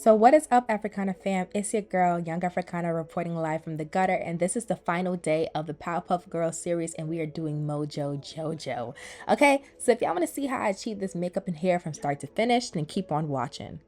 So what is up, Africana fam? It's your girl, Young Africana, reporting live from the gutter, and this is the final day of the PowerPuff Girl series, and we are doing Mojo Jojo. Okay, so if y'all want to see how I achieve this makeup and hair from start to finish, then keep on watching.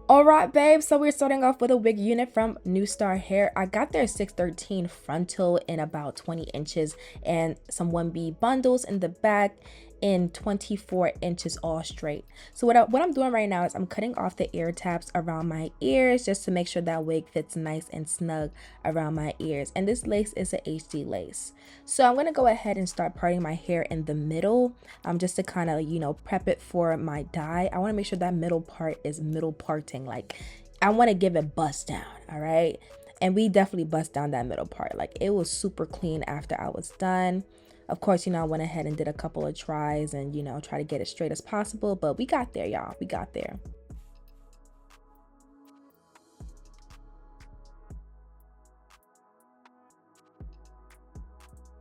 Alright, babe, so we're starting off with a wig unit from New Star Hair. I got their 613 frontal in about 20 inches and some 1B bundles in the back in 24 inches all straight. So what I'm doing right now is I'm cutting off the ear tabs around my ears just to make sure that wig fits nice and snug around my ears. And this lace is a HD lace. So I'm going to go ahead and start parting my hair in the middle just to kind of, prep it for my dye. I want to make sure that middle part is middle parting. Like, I want to give it bust down, all right? And we definitely bust down that middle part. Like, it was super clean after I was done. Of course, I went ahead and did a couple of tries and, try to get it straight as possible. But we got there, y'all. We got there.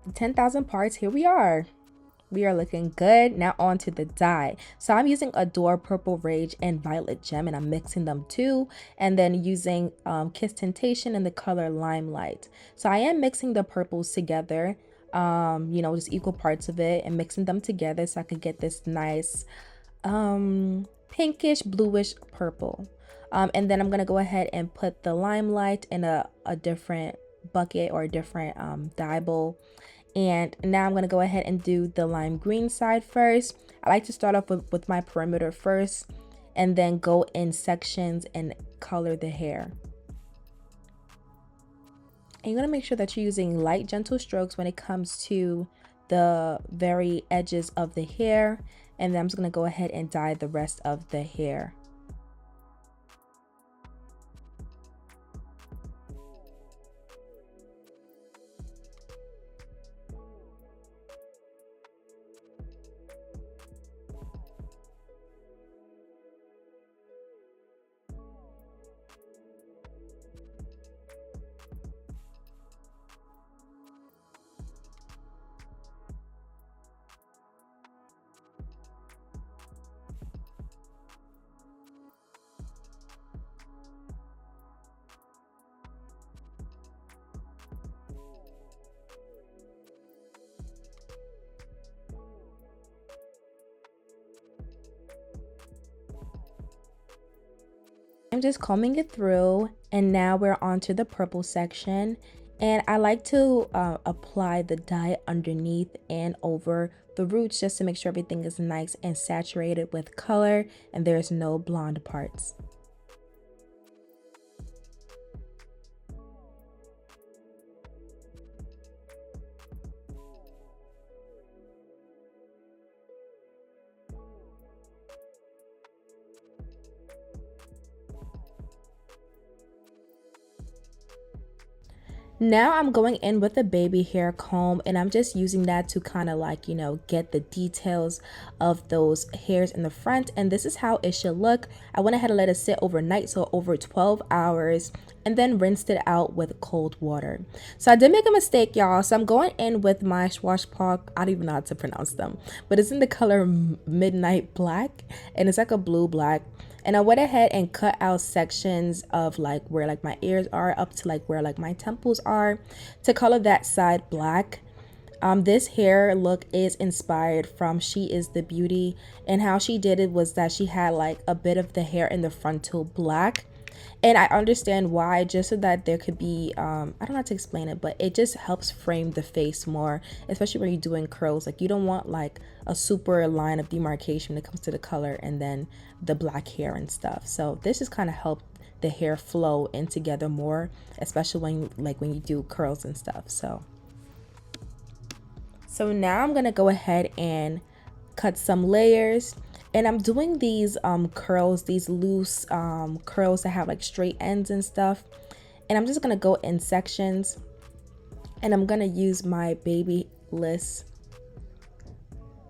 The 10,000 parts, here we are. We are looking good. Now on to the dye. So I'm using Adore Purple Rage and Violet Gem, and I'm mixing them too. And then using Kiss Temptation in the color Limelight. So I am mixing the purples together. Just equal parts of it and mixing them together so I could get this nice pinkish bluish purple. And then I'm gonna go ahead and put the Limelight in a different bucket or a different dye bowl. And now I'm gonna go ahead and do the lime green side first. I like to start off with my perimeter first and then go in sections and color the hair. And you're going to make sure that you're using light, gentle strokes when it comes to the very edges of the hair. And then I'm just going to go ahead and dye the rest of the hair. I'm just combing it through, and now we're on to the purple section. And I like to apply the dye underneath and over the roots just to make sure everything is nice and saturated with color and there's no blonde parts. Now I'm going in with a baby hair comb, and I'm just using that to kind of like, get the details of those hairs in the front. And this is how it should look. I went ahead and let it sit overnight, so over 12 hours, and then rinsed it out with cold water. So I did make a mistake, y'all. So I'm going in with my Swashpok. I don't even know how to pronounce them, but it's in the color Midnight Black, and it's like a blue black. And I went ahead and cut out sections of like where like my ears are up to like where like my temples are to color that side black. This hair look is inspired from She Is the Beauty, and how she did it was that she had like a bit of the hair in the frontal black. And I understand why, just so that there could be, I don't know how to explain it, but it just helps frame the face more, especially when you're doing curls. Like, you don't want like a super line of demarcation when it comes to the color and then the black hair and stuff. So this just kind of helped the hair flow in together more, especially when you do curls and stuff. So now I'm gonna go ahead and cut some layers. And I'm doing these curls, these loose curls that have like straight ends and stuff. And I'm just gonna go in sections, and I'm gonna use my Babyliss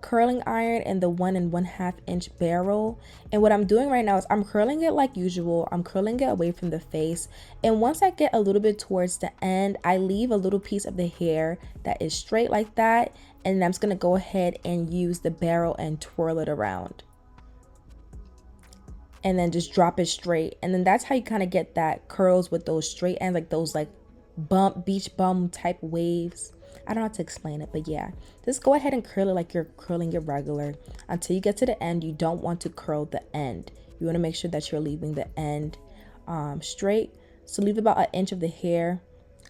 curling iron and the 1 1/2 inch barrel. And what I'm doing right now is I'm curling it like usual. I'm curling it away from the face, and once I get a little bit towards the end, I leave a little piece of the hair that is straight like that, And I'm just going to go ahead and use the barrel and twirl it around. And then just drop it straight. And then that's how you kind of get that curls with those straight ends, like those like beach bum type waves. I don't know how to explain it, but yeah, just go ahead and curl it like you're curling it regular until you get to the end. You don't want to curl the end. You want to make sure that you're leaving the end straight. So leave about 1 inch of the hair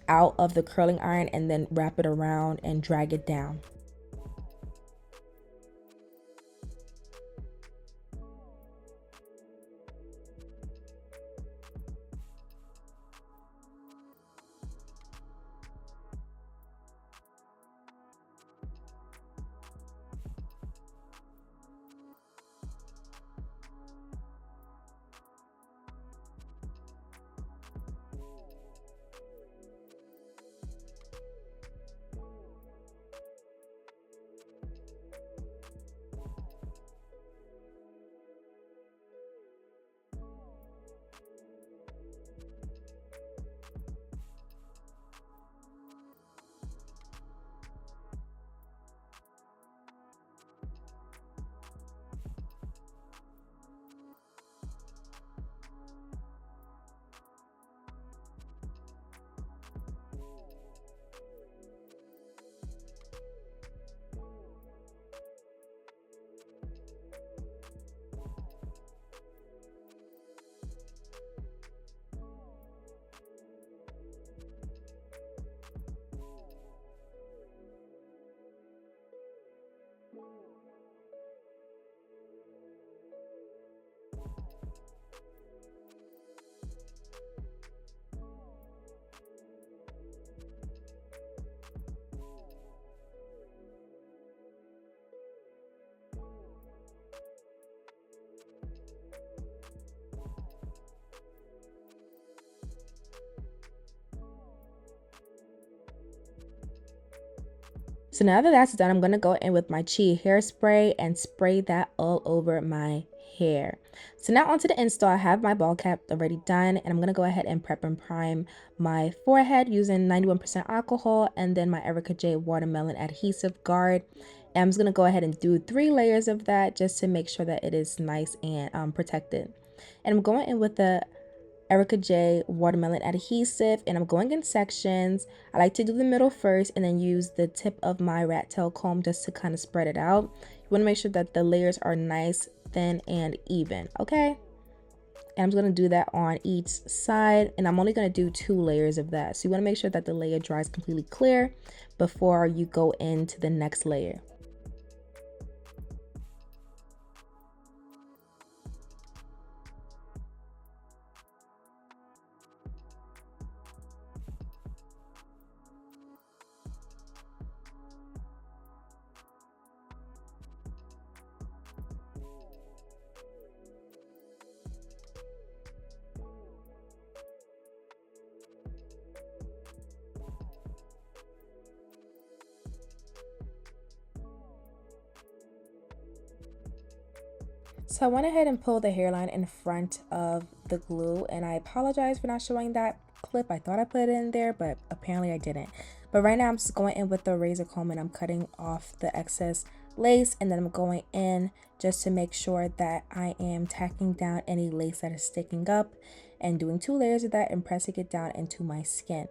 out of the curling iron and then wrap it around and drag it down. So now that that's done, I'm going to go in with my Chi hairspray and spray that all over my hair. So now onto the install. I have my ball cap already done, and I'm going to go ahead and prep and prime my forehead using 91% alcohol and then my Erica J watermelon adhesive guard. And I'm just going to go ahead and do 3 layers of that just to make sure that it is nice and protected. And I'm going in with the Erica J watermelon adhesive, and I'm going in sections. I like to do the middle first and then use the tip of my rat tail comb just to kind of spread it out. You want to make sure that the layers are nice, thin, and even, okay? And I'm just going to do that on each side, and I'm only going to do 2 layers of that. So you want to make sure that the layer dries completely clear before you go into the next layer. So I went ahead and pulled the hairline in front of the glue, and I apologize for not showing that clip. I thought I put it in there, but apparently I didn't. But right now I'm just going in with the razor comb and I'm cutting off the excess lace, and then I'm going in just to make sure that I am tacking down any lace that is sticking up and doing 2 layers of that and pressing it down into my skin.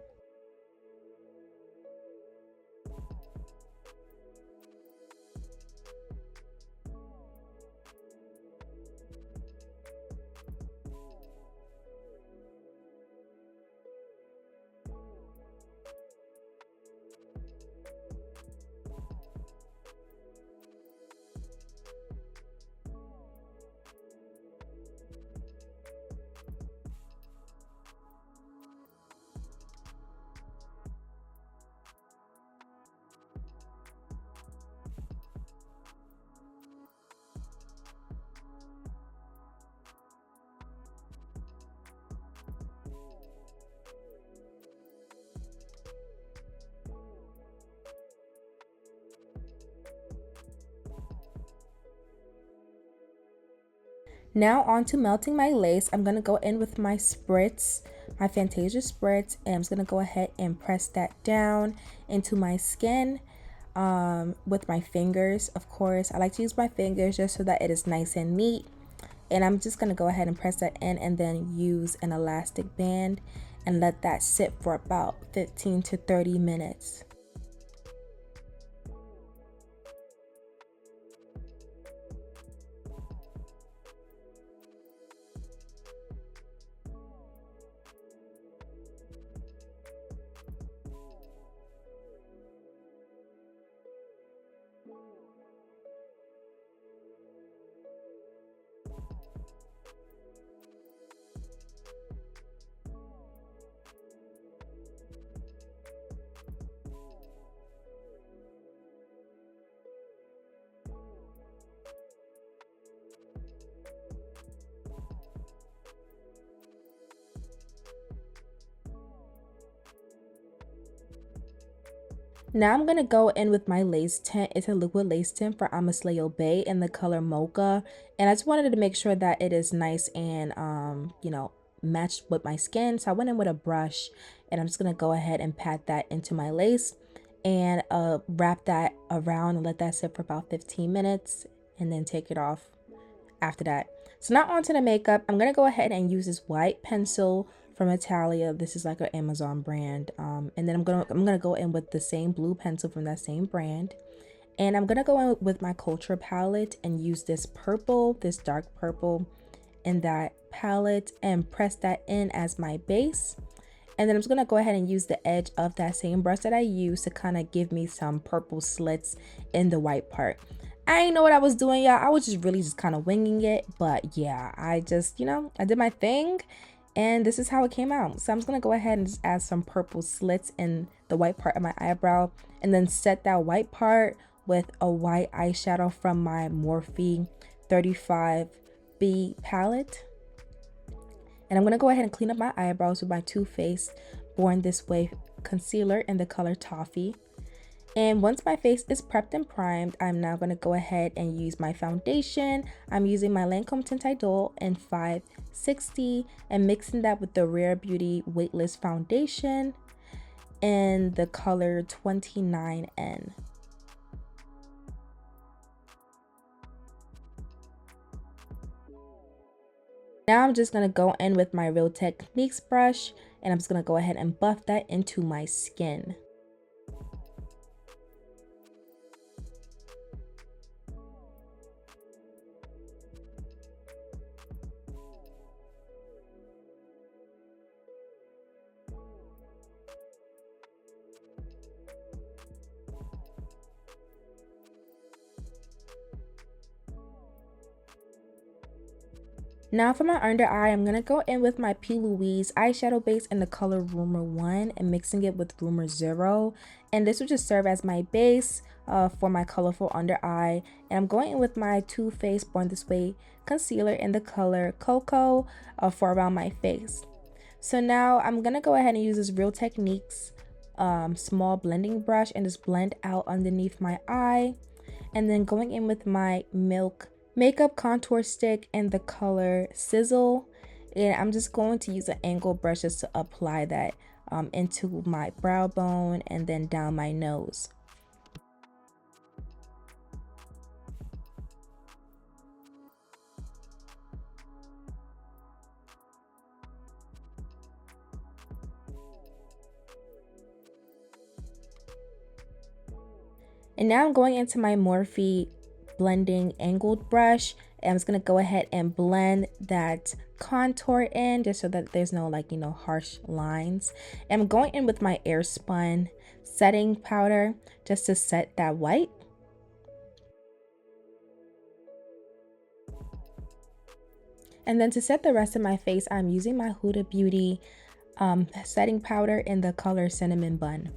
Now on to melting my lace. I'm going to go in with my spritz, my Fantasia spritz, and I'm just going to go ahead and press that down into my skin. with my fingers. Of course, I like to use my fingers just so that it is nice and neat. And I'm just going to go ahead and press that in and then use an elastic band and let that sit for about 15 to 30 minutes. Now I'm going to go in with my lace tint. It's a liquid lace tint for Amasleo Bay in the color Mocha. And I just wanted to make sure that it is nice and, you know, matched with my skin. So I went in with a brush and I'm just going to go ahead and pat that into my lace and wrap that around and let that sit for about 15 minutes and then take it off after that. So now onto the makeup. I'm going to go ahead and use this white pencil from Italia. This is like an Amazon brand. And then I'm gonna go in with the same blue pencil from that same brand. And I'm gonna go in with my Culture palette and use this purple, this dark purple in that palette and press that in as my base. And then I'm just gonna go ahead and use the edge of that same brush that I used to kind of give me some purple slits in the white part. I didn't know what I was doing, y'all. I was just really kind of winging it. But yeah, I just, you know, I did my thing. And this is how it came out. So I'm just going to go ahead and just add some purple slits in the white part of my eyebrow. And then set that white part with a white eyeshadow from my Morphe 35B palette. And I'm going to go ahead and clean up my eyebrows with my Too Faced Born This Way concealer in the color Toffee. And once my face is prepped and primed, I'm now going to go ahead and use my foundation. I'm using my Lancome Tint Idol in 560 and mixing that with the Rare Beauty Weightless Foundation in the color 29N. Now I'm just going to go in with my Real Techniques brush and I'm just going to go ahead and buff that into my skin. Now for my under eye, I'm going to go in with my P. Louise eyeshadow base in the color Rumor 1 and mixing it with Rumor 0. And this will just serve as my base for my colorful under eye. And I'm going in with my Too Faced Born This Way concealer in the color Cocoa for around my face. So now I'm going to go ahead and use this Real Techniques small blending brush and just blend out underneath my eye. And then going in with my Milk makeup contour stick in the color Sizzle, and I'm just going to use an angle brush just to apply that into my brow bone and then down my nose. And now I'm going into my Morphe blending angled brush and I'm just going to go ahead and blend that contour in just so that there's no, like, you know, harsh lines. And I'm going in with my Airspun setting powder just to set that white. And then to set the rest of my face, I'm using my Huda Beauty setting powder in the color Cinnamon Bun.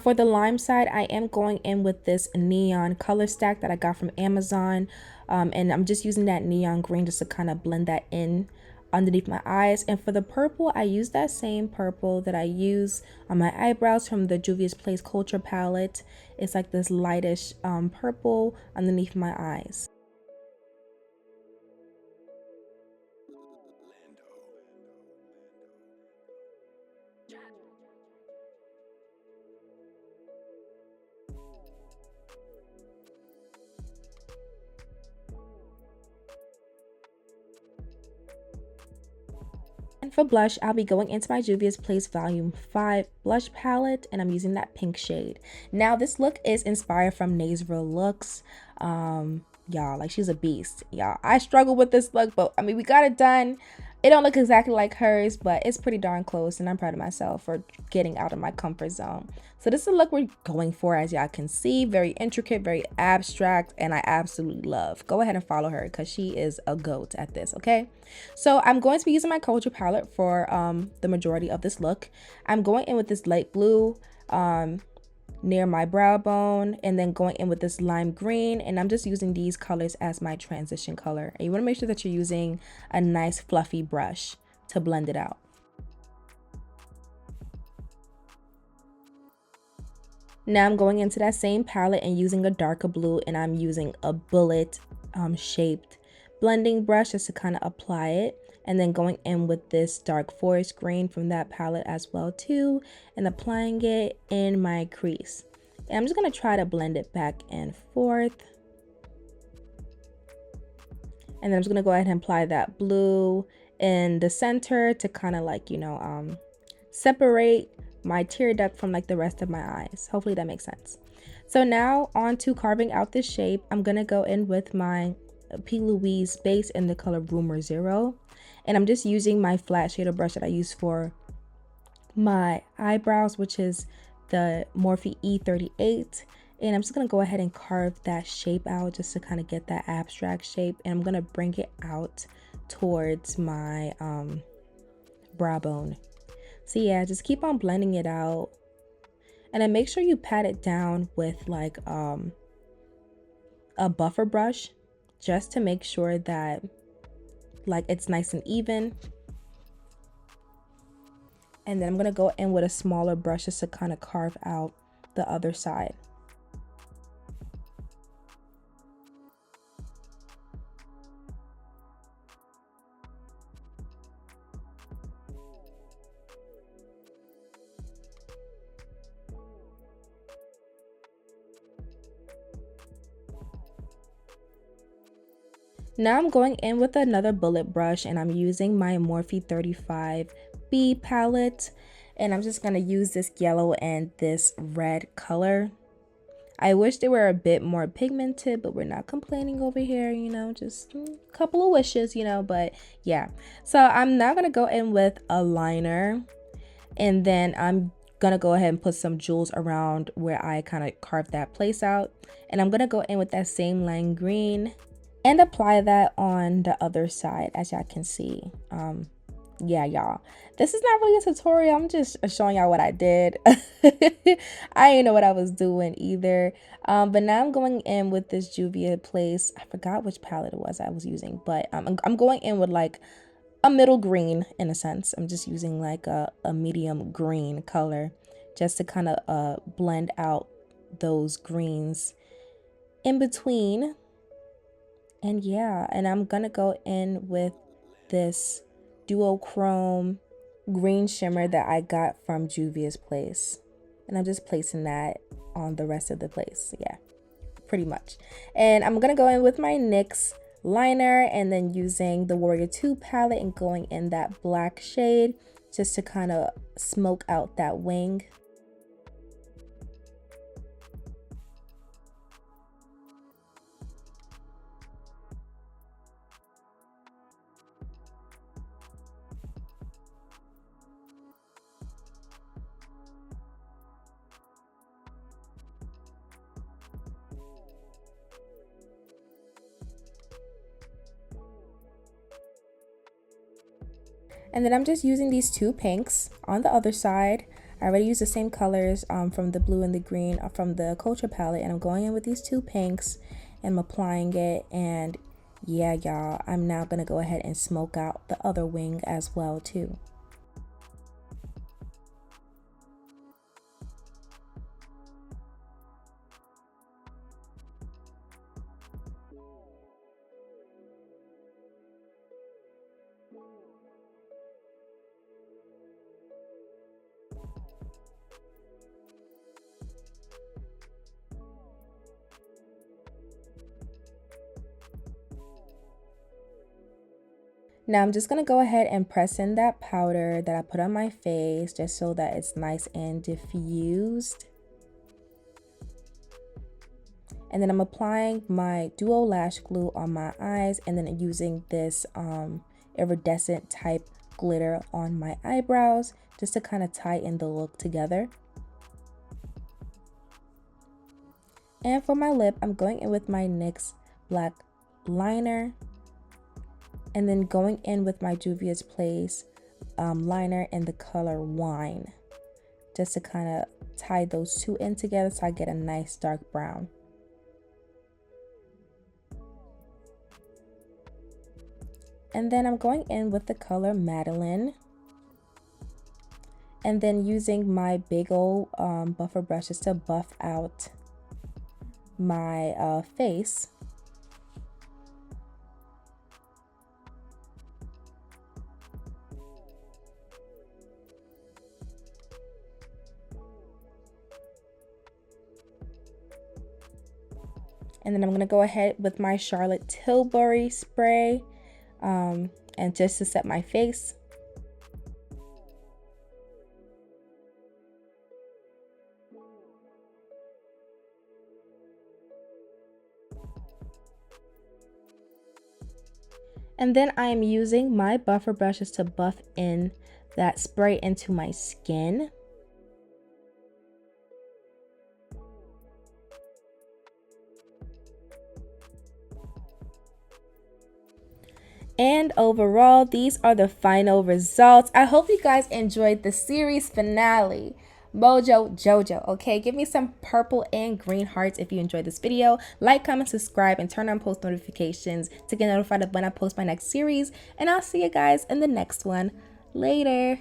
For the lime side, I am going in with this neon color stack that I got from Amazon. And I'm just using that neon green just to kind of blend that in underneath my eyes. And for the purple, I use that same purple that I use on my eyebrows from the Juvia's Place Culture palette. It's like this lightish purple underneath my eyes. And for blush, I'll be going into my Juvia's Place Volume 5 blush palette, and I'm using that pink shade. Now, this look is inspired from Nay's Real Looks. Y'all, like, she's a beast. Y'all, I struggle with this look, but I mean, we got it done. It don't look exactly like hers, but it's pretty darn close, and I'm proud of myself for getting out of my comfort zone. So this is the look we're going for, as y'all can see. Very intricate, very abstract, and I absolutely love. Go ahead and follow her because she is a goat at this, okay? So I'm going to be using my Culture palette for the majority of this look. I'm going in with this light blue near my brow bone, and then going in with this lime green, and I'm just using these colors as my transition color. And you want to make sure that you're using a nice fluffy brush to blend it out. Now I'm going into that same palette and using a darker blue, and I'm using a bullet shaped blending brush just to kind of apply it, and then going in with this dark forest green from that palette as well too, and applying it in my crease. And I'm just going to try to blend it back and forth, and then I'm just going to go ahead and apply that blue in the center to kind of like, you know, separate my tear duct from like the rest of my eyes. Hopefully that makes sense. So now on to carving out this shape. I'm going to go in with my P. Louise base in the color Rumor 0, and I'm just using my flat shader brush that I use for my eyebrows, which is the Morphe E38, and I'm just going to go ahead and carve that shape out just to kind of get that abstract shape, and I'm going to bring it out towards my brow bone. So yeah, just keep on blending it out, and then make sure you pat it down with like a buffer brush, just to make sure that like it's nice and even. And then I'm gonna go in with a smaller brush just to kind of carve out the other side. Now I'm going in with another bullet brush, and I'm using my Morphe 35B palette, and I'm just going to use this yellow and this red color. I wish they were a bit more pigmented, but we're not complaining over here, you know, just a couple of wishes, you know, but yeah. So I'm now going to go in with a liner, and then I'm going to go ahead and put some jewels around where I kind of carved that place out, and I'm going to go in with that same lime green and apply that on the other side, as y'all can see. Yeah, y'all, this is not really a tutorial. I'm just showing y'all what I did. I didn't know what I was doing either. But now I'm going in with this Juvia's Place. I forgot which palette it was I was using, but I'm going in with like a middle green in a sense. I'm just using like a medium green color just to kind of blend out those greens in between. And yeah, and I'm gonna go in with this duochrome green shimmer that I got from Juvia's Place, and I'm just placing that on the rest of the place. Yeah, pretty much. And I'm gonna go in with my NYX liner, and then using the Warrior 2 palette and going in that black shade just to kind of smoke out that wing. And then I'm just using these two pinks on the other side. I already used the same colors from the blue and the green from the Culture palette, and I'm going in with these two pinks and I'm applying it. And Yeah, y'all, I'm now gonna go ahead and smoke out the other wing as well too. Now I'm just going to go ahead and press in that powder that I put on my face just so that it's nice and diffused. And then I'm applying my duo lash glue on my eyes and then using this iridescent type glitter on my eyebrows just to kind of tie in the look together. And for my lip, I'm going in with my NYX black liner and then going in with my Juvia's Place liner in the color Wine, just to kind of tie those two in together so I get a nice dark brown. And then I'm going in with the color Madeline, and then using my big old buffer brushes to buff out my face. And then I'm going to go ahead with my Charlotte Tilbury spray and just to set my face. And then I am using my buffer brushes to buff in that spray into my skin. And overall, these are the final results. I hope you guys enjoyed the series finale, Mojo Jojo. Okay, give me some purple and green hearts if you enjoyed this video. Like, comment, subscribe, and turn on post notifications to get notified of when I post my next series. And I'll see you guys in the next one. Later.